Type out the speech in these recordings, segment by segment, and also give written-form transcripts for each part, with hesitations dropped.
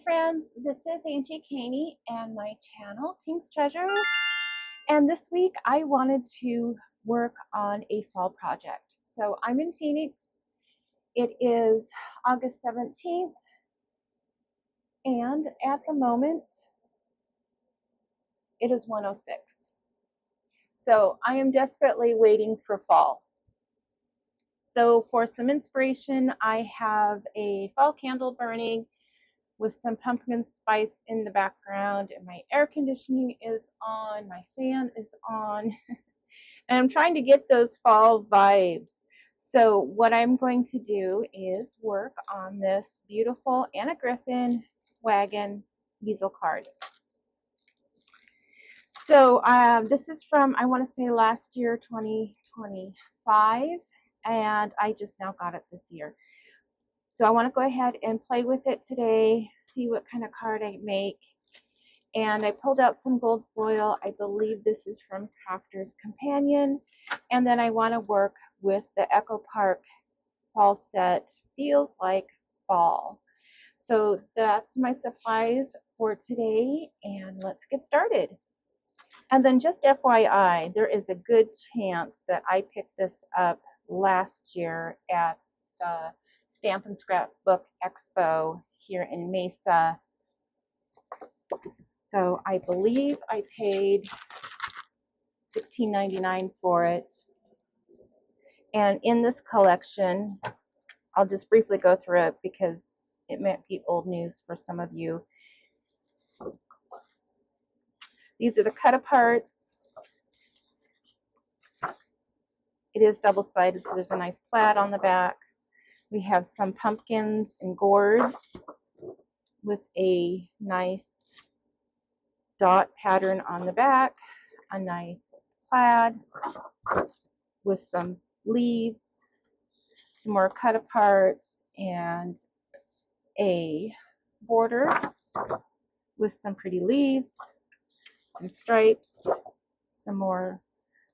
friends, this is Angie Caney and my channel Tink's Treasures, and this week I wanted to work on a fall project. So I'm in Phoenix. It is August 17th and at the moment it is 1:06. So I am desperately waiting for fall. So for some inspiration, I have a fall candle burning with some pumpkin spice in the background, and my air conditioning is on, my fan is on, and I'm trying to get those fall vibes. So what I'm going to do is work on this beautiful Anna Griffin Wagon Easel card. So this is from, I want to say last year, 2025, and I just now got it this year. So I want to go ahead and play with it today, see what kind of card I make. And I pulled out some gold foil. I believe this is from Crafter's Companion. And then I want to work with the Echo Park fall set, Feels Like Fall. So that's my supplies for today, and let's get started. And then just FYI, there is a good chance that I picked this up last year at the Stamp and Scrapbook Expo here in Mesa. So I believe I paid $16.99 for it. And in this collection, I'll just briefly go through it because it might be old news for some of you. These are the cut aparts. It is double-sided, so there's a nice plaid on the back. We have some pumpkins and gourds with a nice dot pattern on the back, a nice plaid with some leaves, some more cut aparts, and a border with some pretty leaves, some stripes, some more.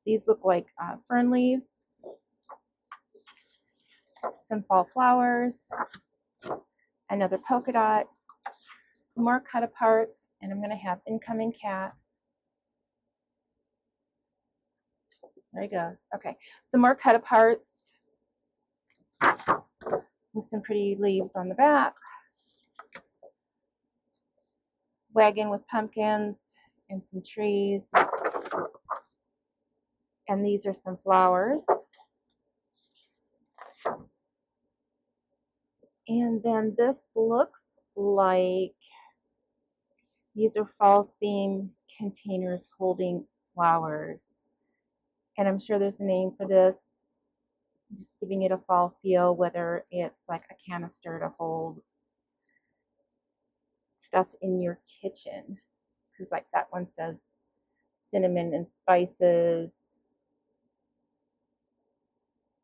These look like fern leaves, some fall flowers, another polka dot, some more cut aparts, and I'm going to have incoming cat. There he goes. Okay, some more cut aparts with some pretty leaves on the back. Wagon with pumpkins and some trees. And these are some flowers. And then this looks like these are fall theme containers holding flowers. And I'm sure there's a name for this. Just giving it a fall feel, whether it's like a canister to hold stuff in your kitchen. Because like that one says cinnamon and spices.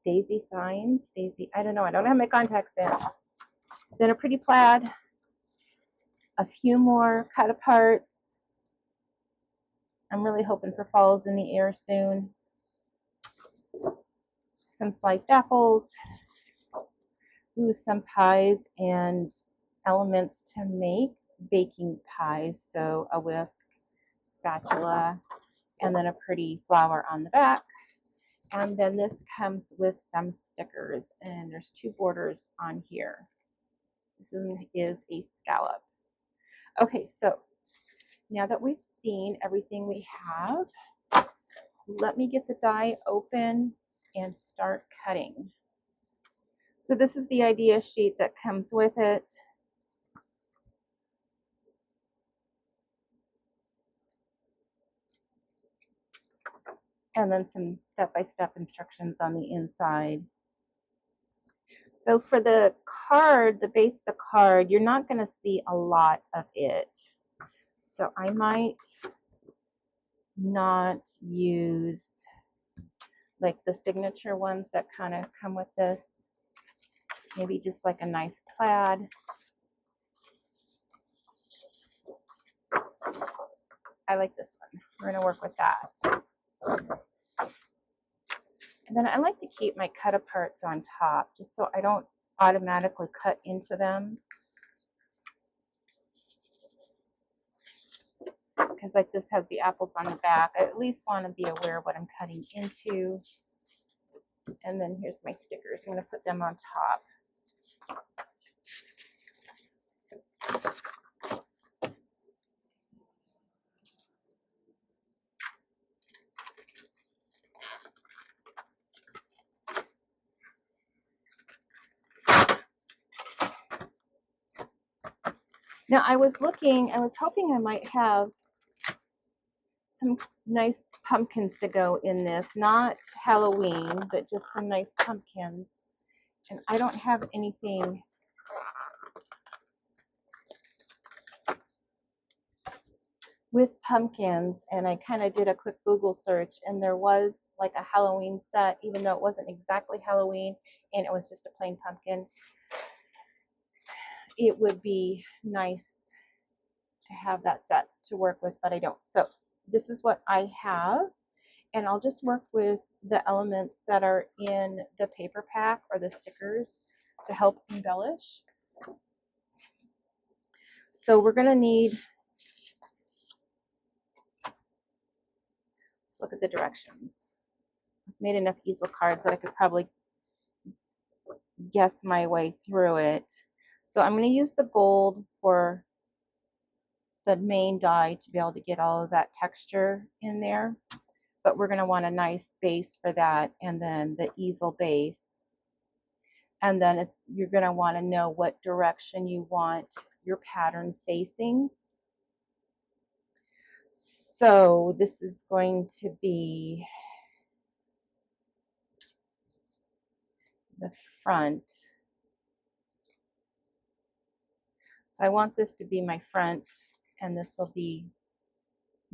Daisy Finds. Daisy, I don't know. I don't have my contacts in. Then a pretty plaid. A few more cut aparts. I'm really hoping for fall's in the air soon. Some sliced apples. Ooh, some pies and elements to make baking pies. So a whisk, spatula, and then a pretty flower on the back. And then this comes with some stickers, and there's two borders on here. This is a scallop. Okay, so now that we've seen everything we have, let me get the die open and start cutting. So this is the idea sheet that comes with it. And then some step-by-step instructions on the inside. So for the card, the base of the card, you're not going to see a lot of it. So I might not use like the signature ones that kind of come with this. Maybe just like a nice plaid. I like this one. We're going to work with that. And then I like to keep my cut aparts on top just so I don't automatically cut into them. because like this has the apples on the back. I at least want to be aware of what I'm cutting into. And then here's my stickers. I'm going to put them on top. Now I was hoping I might have some nice pumpkins to go in this, not Halloween, but just some nice pumpkins. And I don't have anything with pumpkins, and I kind of did a quick Google search, and there was like a Halloween set, even though it wasn't exactly Halloween and it was just a plain pumpkin. It would be nice to have that set to work with, but I don't. So this is what I have, and I'll just work with the elements that are in the paper pack or the stickers to help embellish. So we're going to need, let's look at the directions. I've made enough easel cards that I could probably guess my way through it. So I'm going to use the gold for the main die to be able to get all of that texture in there. But we're going to want a nice base for that, and then the easel base. And then you're going to want to know what direction you want your pattern facing. So this is going to be the front. So I want this to be my front, and this will be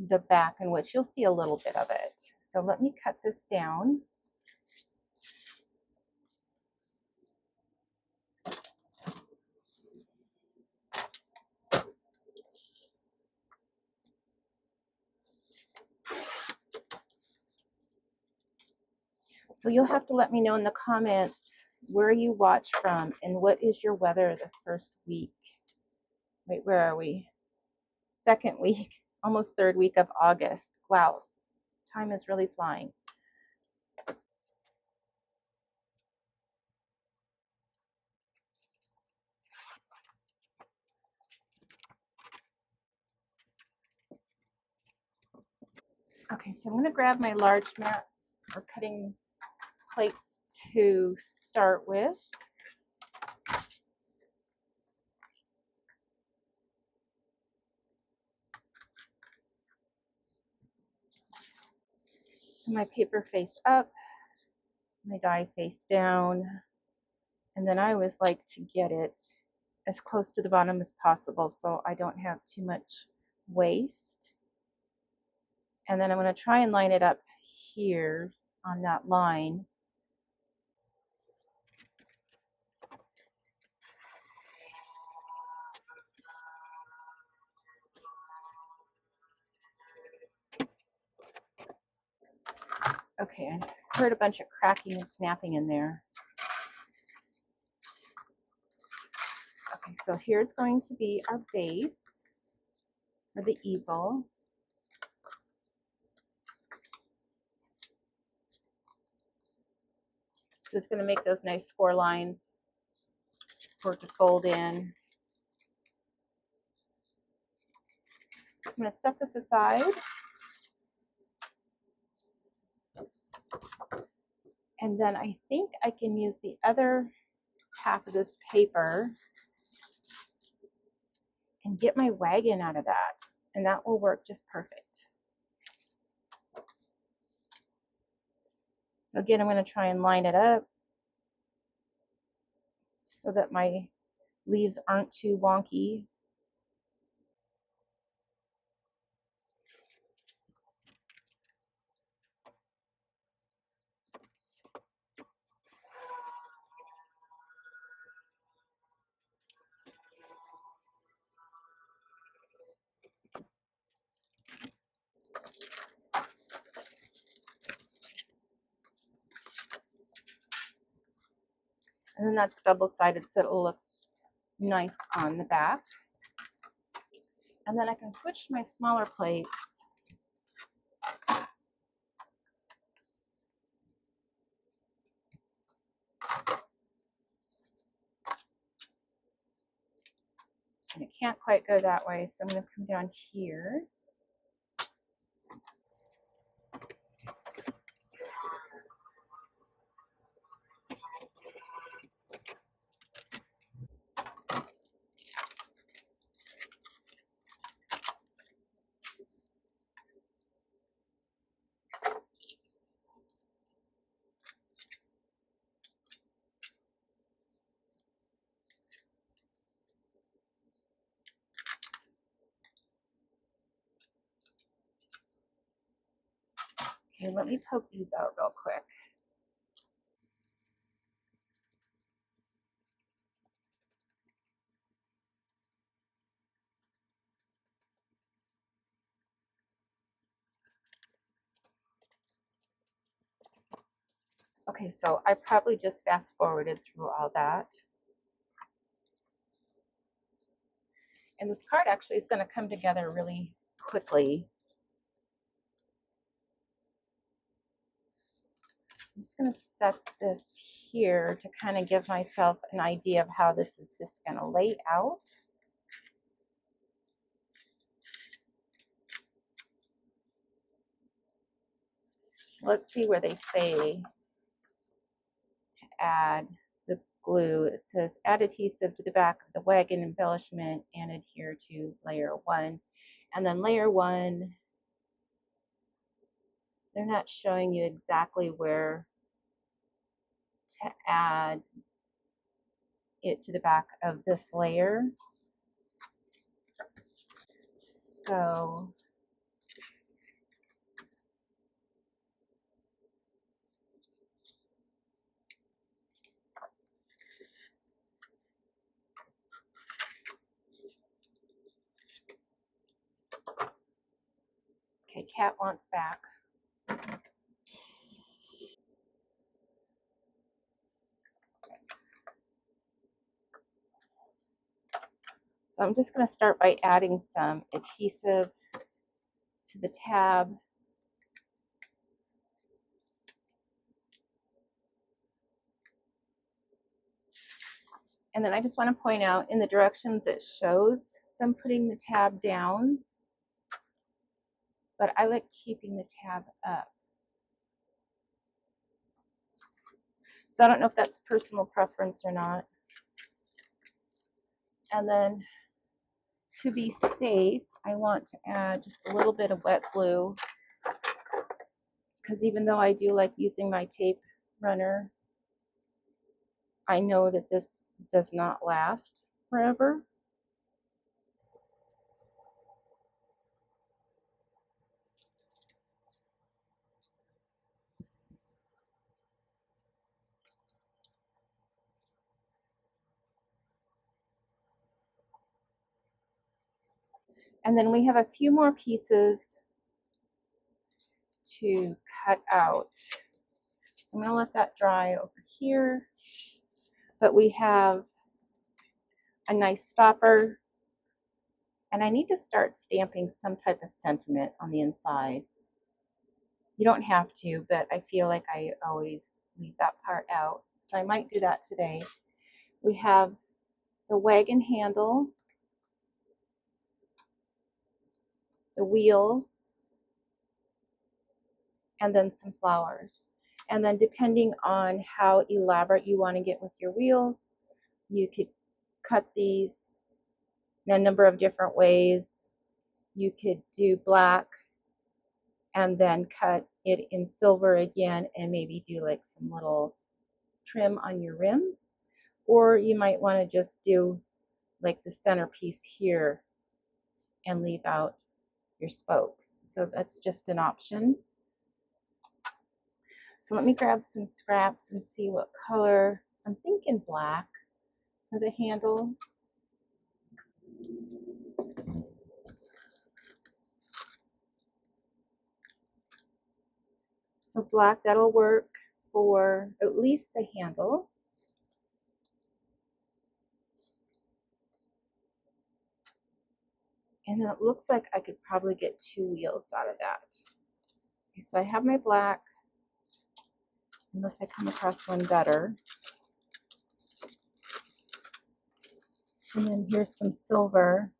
the back, in which you'll see a little bit of it. So let me cut this down. So you'll have to let me know in the comments where you watch from and what is your weather the first week. Wait, where are we? Second week, almost third week of August. Wow, time is really flying. Okay, so I'm going to grab my large mats or cutting plates to start with. So my paper face up, my die face down, and then I always like to get it as close to the bottom as possible so I don't have too much waste. And then I'm going to try and line it up here on that line. Okay, I heard a bunch of cracking and snapping in there. Okay, so here's going to be our base for the easel. So it's going to make those nice score lines for it to fold in. I'm going to set this aside. And then I think I can use the other half of this paper and get my wagon out of that. And that will work just perfect. So again, I'm going to try and line it up so that my leaves aren't too wonky. And then that's double-sided so it'll look nice on the back. And then I can switch to my smaller plates can't quite go that way, so I'm going to come down here. Okay, let me poke these out real quick. Okay, so I probably just fast forwarded through all that. And this card actually is going to come together really quickly. So I'm just going to set this here to kind of give myself an idea of how this is just going to lay out. So let's see where they say to add the glue. It says add adhesive to the back of the wagon embellishment and adhere to layer 1. And then layer 1, they're not showing you exactly where to add it to the back of this layer. So okay, Cat wants back. So I'm just going to start by adding some adhesive to the tab. And then I just want to point out in the directions it shows them putting the tab down, but I like keeping the tab up. So I don't know if that's personal preference or not. And then to be safe, I want to add just a little bit of wet glue, because even though I do like using my tape runner, I know that this does not last forever. And then we have a few more pieces to cut out. So I'm going to let that dry over here. But we have a nice stopper. And I need to start stamping some type of sentiment on the inside. You don't have to, but I feel like I always leave that part out. So I might do that today. We have the wagon handle, the wheels, and then some flowers. And then depending on how elaborate you want to get with your wheels, you could cut these in a number of different ways. You could do black and then cut it in silver again and maybe do like some little trim on your rims. Or you might want to just do like the centerpiece here and leave out your spokes. So that's just an option. So let me grab some scraps and see what color. I'm thinking black for the handle. So black, that'll work for at least the handle. And it looks like I could probably get 2 wheels out of that. Okay, so I have my black, unless I come across one better. And then here's some silver.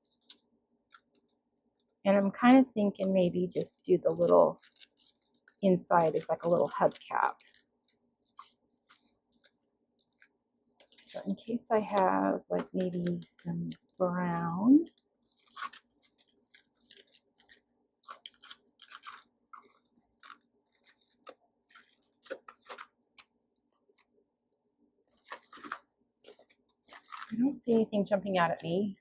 And I'm kind of thinking maybe just do the little inside is like a little hubcap. So in case I have like maybe some brown. I don't see anything jumping out at me.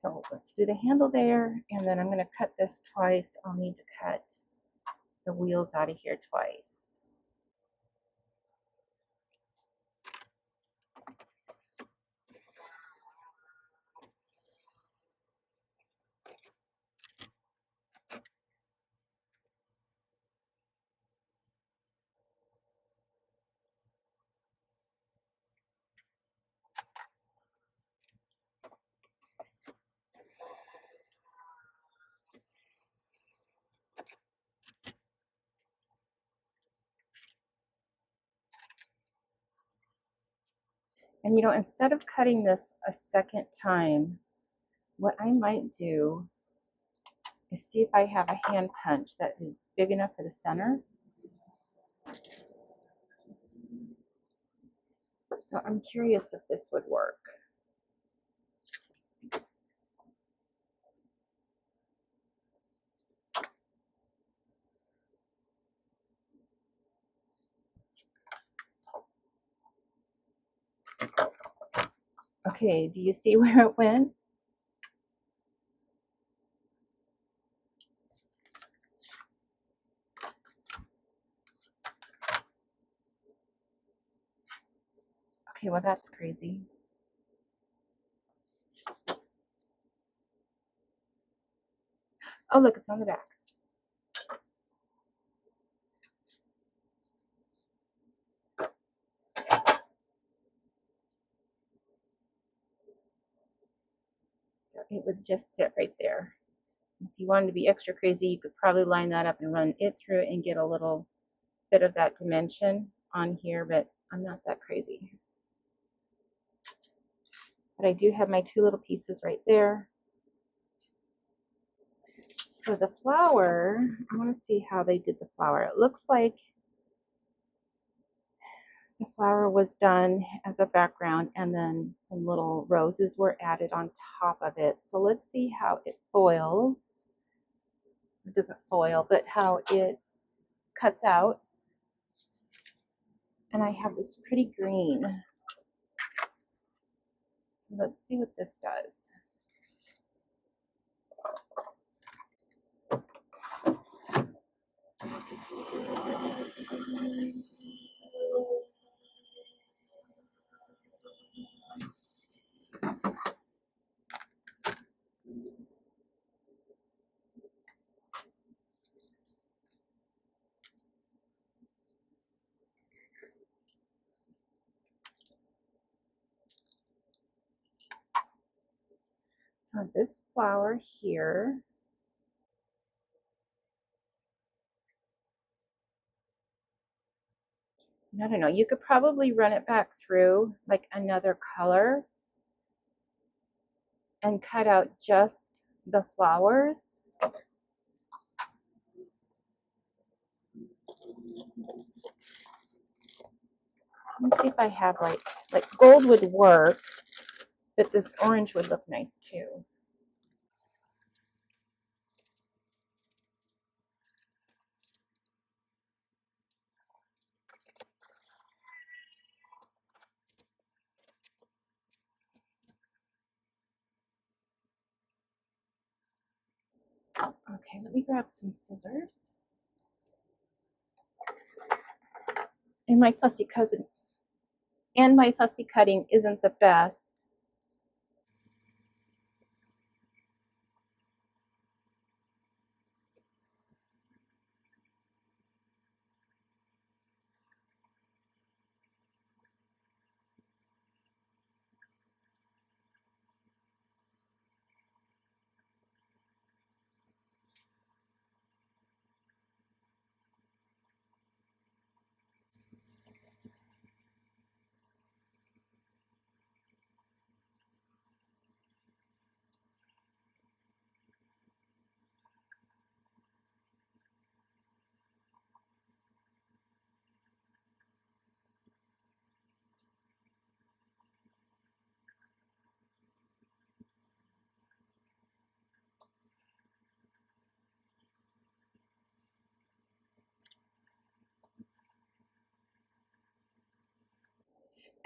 So let's do the handle there, and then I'm going to cut this twice. I'll need to cut the wheels out of here twice. And you know, instead of cutting this a second time, what I might do is see if I have a hand punch that is big enough for the center. So I'm curious if this would work. Okay, do you see where it went? Okay, well that's crazy. Oh look, it's on the back. So it would just sit right there. If you wanted to be extra crazy, you could probably line that up and run it through and get a little bit of that dimension on here, but I'm not that crazy. But I do have my two little pieces right there. So the flower, I want to see how they did the flower. It looks like the flower was done as a background and then some little roses were added on top of it. So let's see how it foils. It doesn't foil, but how it cuts out. And I have this pretty green. So let's see what this does. So this flower here, I don't know, you could probably run it back through like another color and cut out just the flowers. Let me see if I have like gold would work, but this orange would look nice too. Okay, let me grab some scissors. And my fussy cousin and my fussy cutting isn't the best.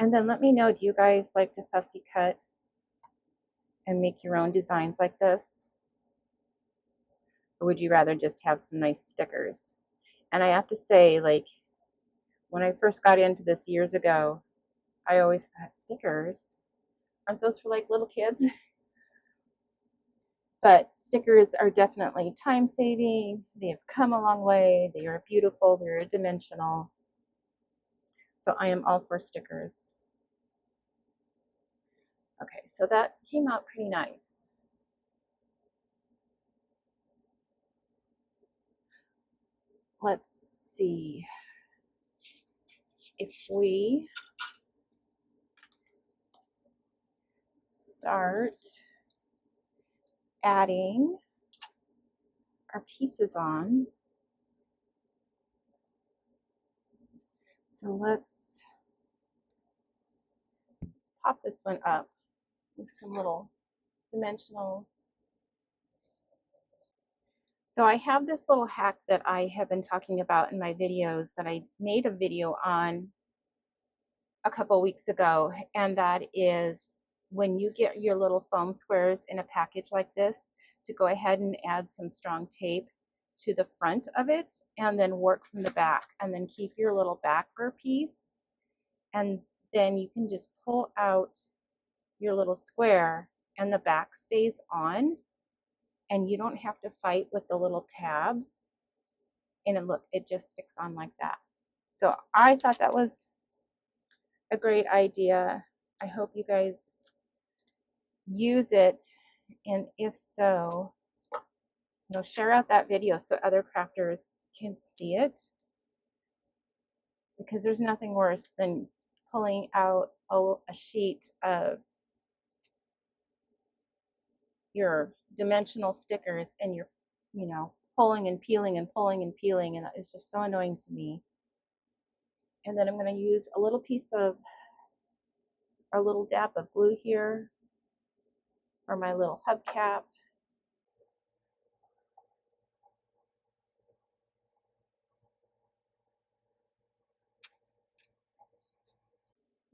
And then let me know, do you guys like to fussy cut and make your own designs like this? Or would you rather just have some nice stickers? And I have to say, like, when I first got into this years ago, I always thought, stickers? Aren't those for like little kids? But stickers are definitely time saving. They have come a long way. They are beautiful. They're dimensional. So I am all for stickers. Okay, so that came out pretty nice. Let's see if we start adding our pieces on. So let's pop this one up with some little dimensionals. So I have this little hack that I have been talking about in my videos that I made a video on a couple weeks ago, and that is when you get your little foam squares in a package like this, to go ahead and add some strong tape to the front of it and then work from the back, and then keep your little backer piece, and then you can just pull out your little square and the back stays on, and you don't have to fight with the little tabs, and then look, it just sticks on like that. So I thought that was a great idea. I hope you guys use it, and if so, share out that video so other crafters can see it, because there's nothing worse than pulling out a sheet of your dimensional stickers and you're pulling and peeling and pulling and peeling, and it's just so annoying to me. And then I'm going to use a little piece of a little dab of glue here for my little hubcap.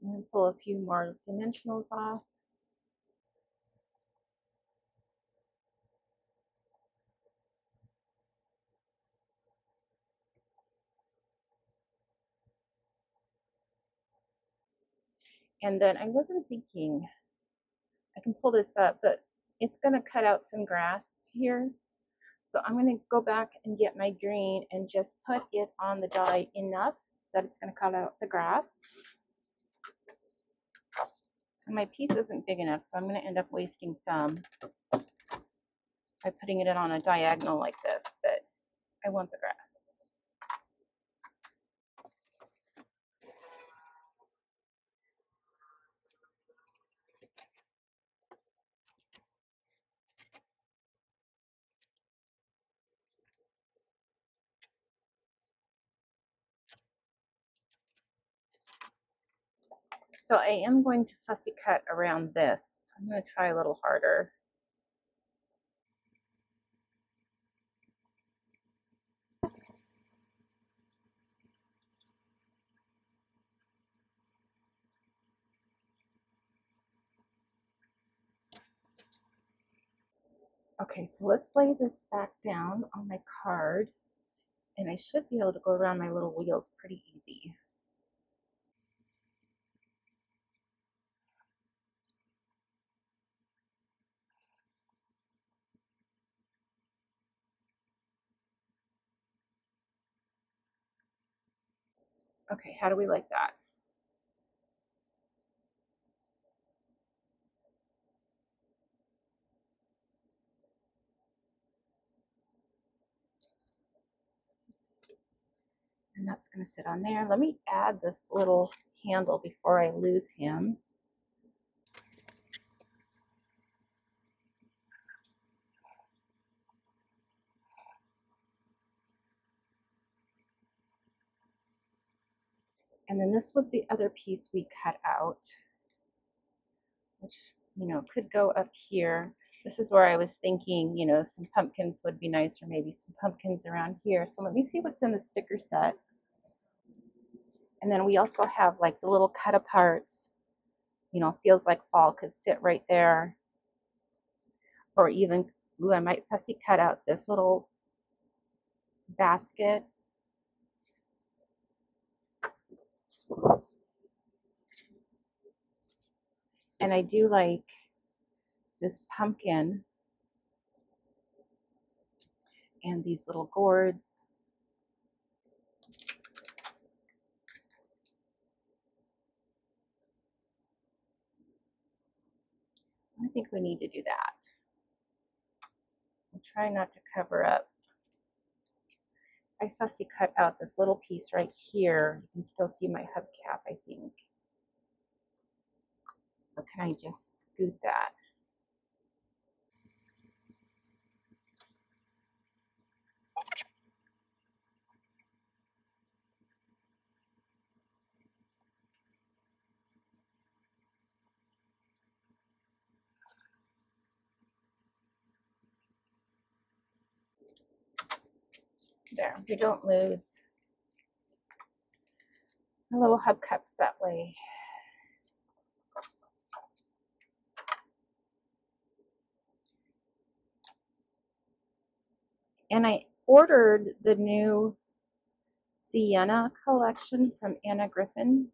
And pull a few more dimensionals off. And then I wasn't thinking, I can pull this up, but it's going to cut out some grass here. So I'm going to go back and get my green and just put it on the die enough that it's going to cut out the grass. So my piece isn't big enough, so I'm going to end up wasting some by putting it on a diagonal like this, but I want the grass. So I am going to fussy cut around this. I'm going to try a little harder. Okay, so let's lay this back down on my card, and I should be able to go around my little wheels pretty easy. Okay, how do we like that? And that's going to sit on there. Let me add this little handle before I lose him. And then this was the other piece we cut out, which, could go up here. This is where I was thinking, some pumpkins would be nice, or maybe some pumpkins around here. So let me see what's in the sticker set. And then we also have like the little cut aparts, you know, feels like fall could sit right there. Or even, ooh, I might fussy cut out this little basket. And I do like this pumpkin and these little gourds. I think we need to do that. I'll try not to cover up. I fussy cut out this little piece right here. You can still see my hubcap, I think. Or can I just scoot that? There, we don't lose our little hubcaps that way. And I ordered the new Sienna collection from Anna Griffin,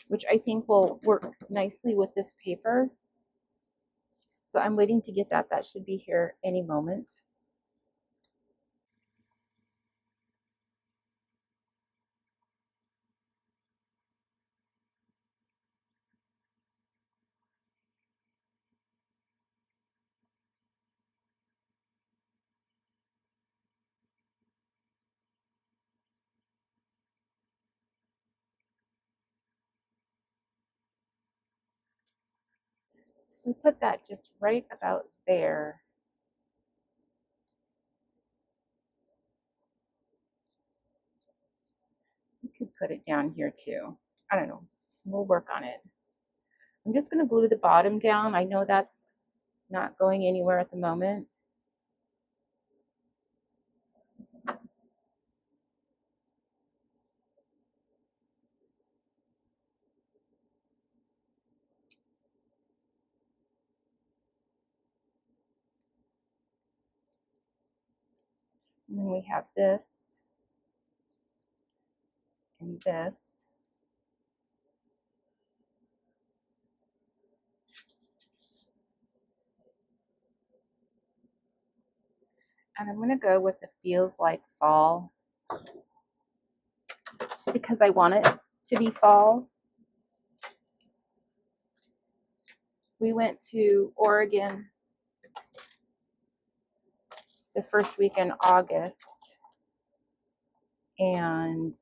which I think will work nicely with this paper. So I'm waiting to get that. That should be here any moment. So we put that just right about there. You could put it down here too. I don't know. We'll work on it. I'm just going to glue the bottom down. I know that's not going anywhere at the moment. And then we have this and this. And I'm going to go with the feels like fall because I want it to be fall. We went to Oregon the first week in August, and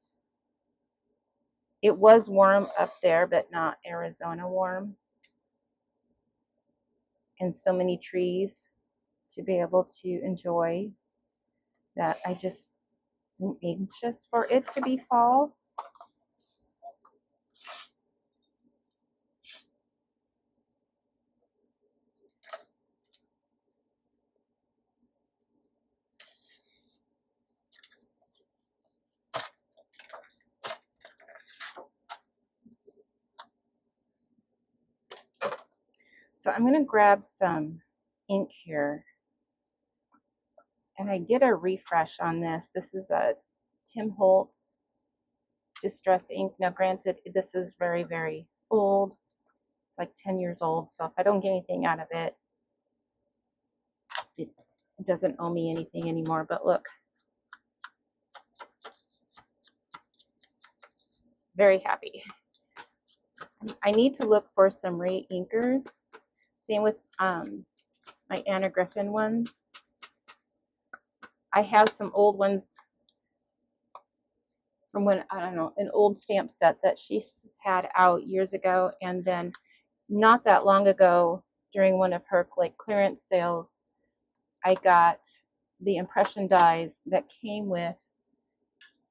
it was warm up there, but not Arizona warm. And so many trees to be able to enjoy that I just am anxious for it to be fall. So I'm going to grab some ink here. And I did a refresh on this. This is a Tim Holtz Distress ink. Now granted, this is very, very old. It's like 10 years old. So if I don't get anything out of it, it doesn't owe me anything anymore. But look, very happy. I need to look for some re-inkers. Same with my Anna Griffin ones. I have some old ones from when, I don't know, an old stamp set that she had out years ago. And then not that long ago, during one of her like clearance sales, I got the impression dies that came with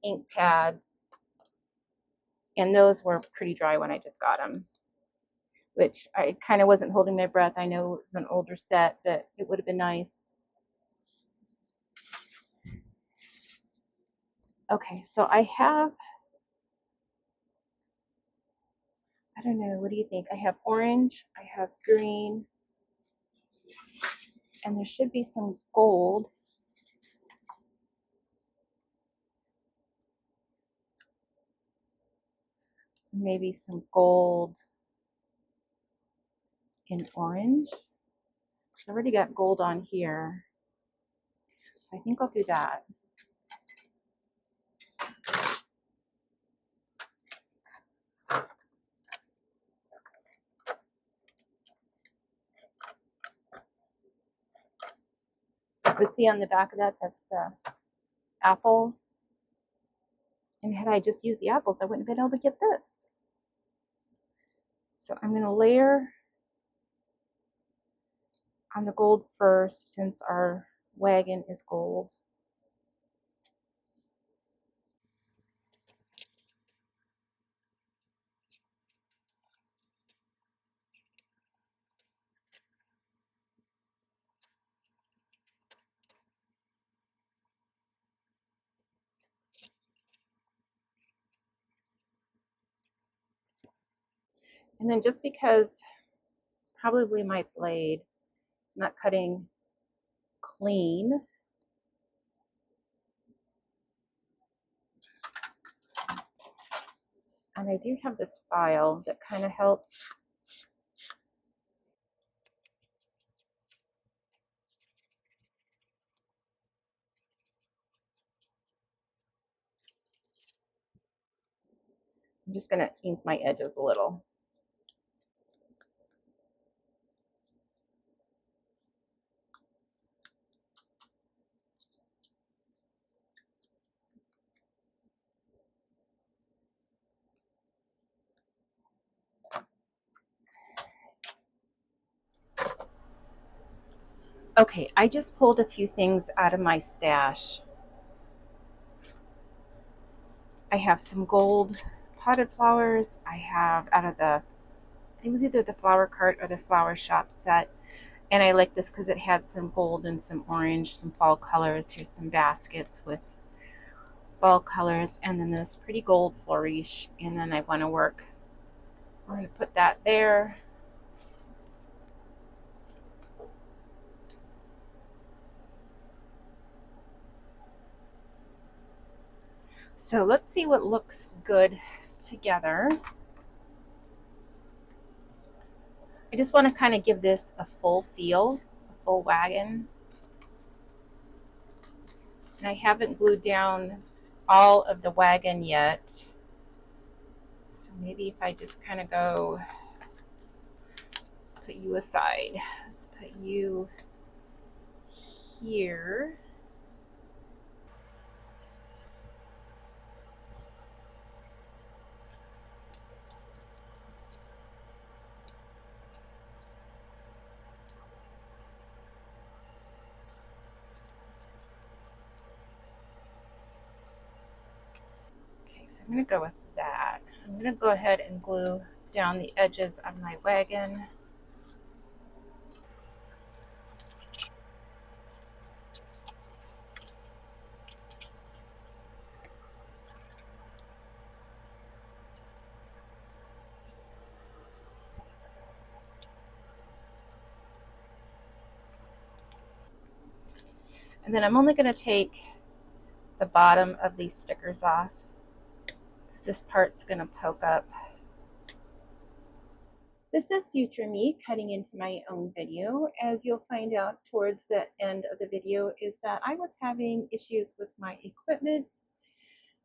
ink pads. And those were pretty dry when I just got them, which I kind of wasn't holding my breath. I know it was an older set, but it would have been nice. Okay, so I have I don't know, what do you think? I have orange, I have green, and there should be some gold. So maybe some gold in orange. So I already got gold on here. So I think I'll do that. But see on the back of that, that's the apples. And had I just used the apples, I wouldn't have been able to get this. So I'm going to layer on the gold first, since our wagon is gold. And then just because it's probably my blade, it's not cutting clean. And I do have this file that kind of helps. I'm just going to ink my edges a little. Okay, I just pulled a few things out of my stash. I have some gold potted flowers. I have out of the, it was either the flower cart or the flower shop set. And I like this because it had some gold and some orange, some fall colors. Here's some baskets with fall colors, and then this pretty gold flourish. And then I want to work, I'm going to put that there. So let's see what looks good together. I just want to kind of give this a full feel, a full wagon. And I haven't glued down all of the wagon yet. So maybe if I just kind of go, let's put you aside. Let's put you here. So I'm going to go with that. I'm going to go ahead and glue down the edges of my wagon. And then I'm only going to take the bottom of these stickers off, because this part's going to poke up. This is future me cutting into my own video. As you'll find out towards the end of the video, is that I was having issues with my equipment,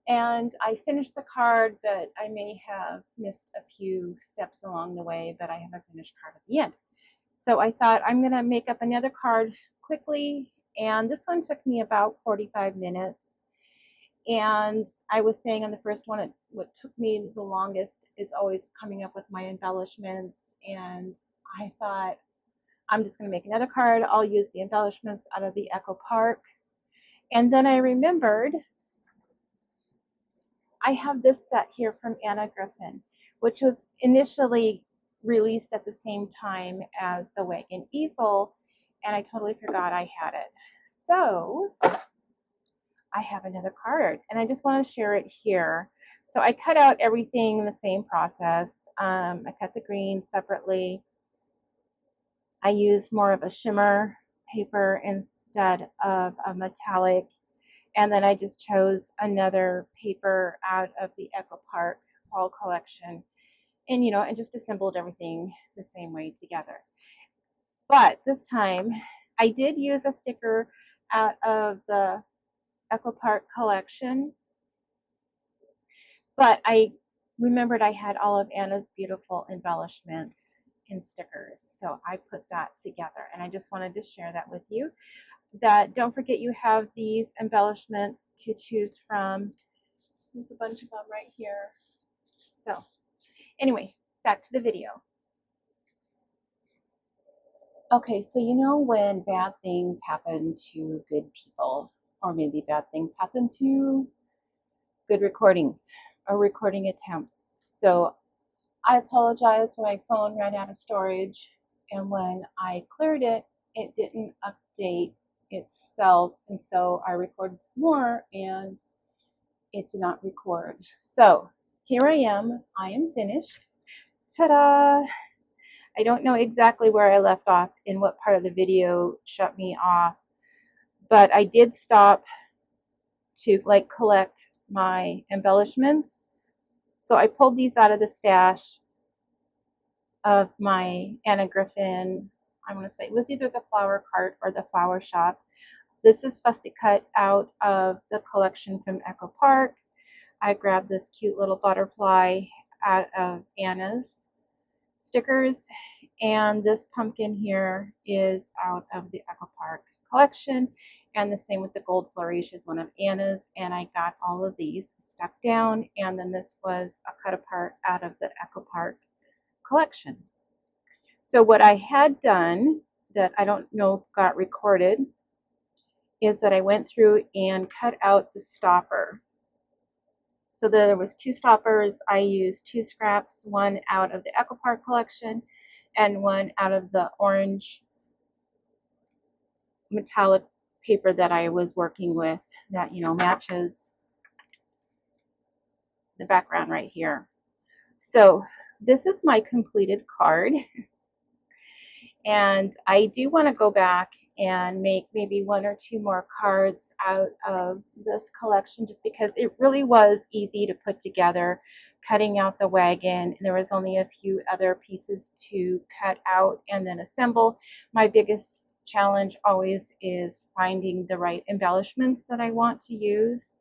and I finished the card, but I may have missed a few steps along the way, but I have a finished card at the end. So I thought I'm going to make up another card quickly, and this one took me about 45 minutes. And I was saying on the first one, what took me the longest is always coming up with my embellishments. And I thought, I'm just going to make another card. I'll use the embellishments out of the Echo Park. And then I remembered I have this set here from Anna Griffin, which was initially released at the same time as the Wagon Easel. And I totally forgot I had it. So I have another card, and I just want to share it here. So I cut out everything in the same process. I cut the green separately. I used more of a shimmer paper instead of a metallic. And then I just chose another paper out of the Echo Park fall collection. And, and just assembled everything the same way together. But this time I did use a sticker out of the Echo Park collection. But I remembered I had all of Anna's beautiful embellishments in stickers. So I put that together, and I just wanted to share that with you. That don't forget you have these embellishments to choose from. There's a bunch of them right here. So anyway, back to the video. Okay, so when bad things happen to good people, or maybe bad things happen to good recordings or recording attempts. So I apologize when my phone ran out of storage, and when I cleared it, it didn't update itself, and so I recorded some more and it did not record. So here I am finished. Ta-da! I don't know exactly where I left off, in what part of the video shut me off, but I did stop to collect my embellishments. So I pulled these out of the stash of my Anna Griffin, I want to say it was either the flower cart or the flower shop. This is fussy cut out of the collection from Echo Park. I grabbed this cute little butterfly out of Anna's stickers, and this pumpkin here is out of the Echo Park collection, and the same with the gold flourish is one of Anna's, and I got all of these stuck down, and then this was a cut apart out of the Echo Park collection. So what I had done that I don't know got recorded is that I went through and cut out the stopper. So there was 2 stoppers. I used 2 scraps, one out of the Echo Park collection and one out of the orange metallic paper that I was working with that, matches the background right here. So this is my completed card. And I do want to go back and make maybe 1 or 2 more cards out of this collection, just because it really was easy to put together, cutting out the wagon. And there was only a few other pieces to cut out and then assemble. My biggest challenge always is finding the right embellishments that I want to use,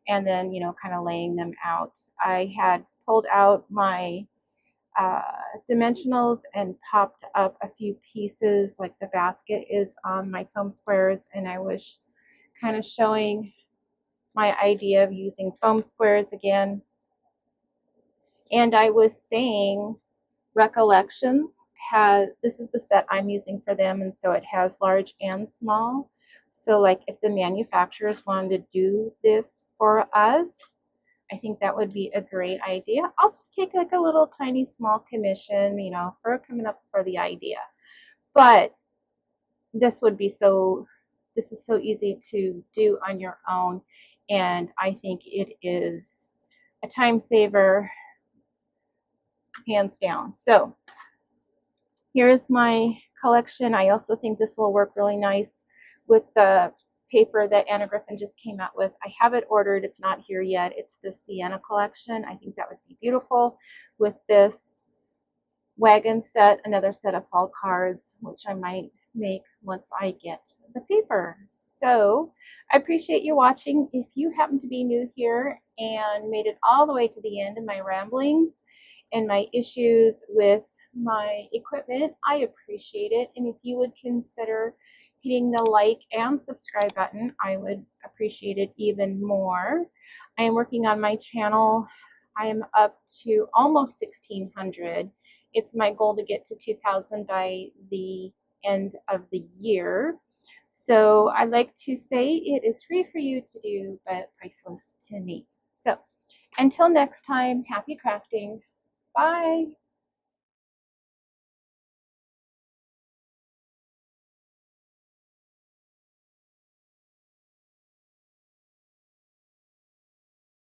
and then, kind of laying them out. I had pulled out my dimensionals and popped up a few pieces, like the basket is on my foam squares, and I was kind of showing my idea of using foam squares again. And I was saying Recollections this is the set I'm using for them, and so it has large and small. So like if the manufacturers wanted to do this for us, I think that would be a great idea. I'll just take like a little tiny small commission, for coming up for the idea. But this is so easy to do on your own, and I think it is a time saver, hands down. So here's my collection. I also think this will work really nice with the paper that Anna Griffin just came out with. I have it ordered. It's not here yet. It's the Sienna collection. I think that would be beautiful with this wagon set, another set of fall cards, which I might make once I get the paper. So I appreciate you watching. If you happen to be new here and made it all the way to the end of my ramblings and my issues with my equipment, I appreciate it. And if you would consider hitting the like and subscribe button, I would appreciate it even more. I am working on my channel. I am up to almost 1,600. It's my goal to get to 2,000 by the end of the year. So I like to say it is free for you to do, but priceless to me. So until next time, happy crafting. Bye.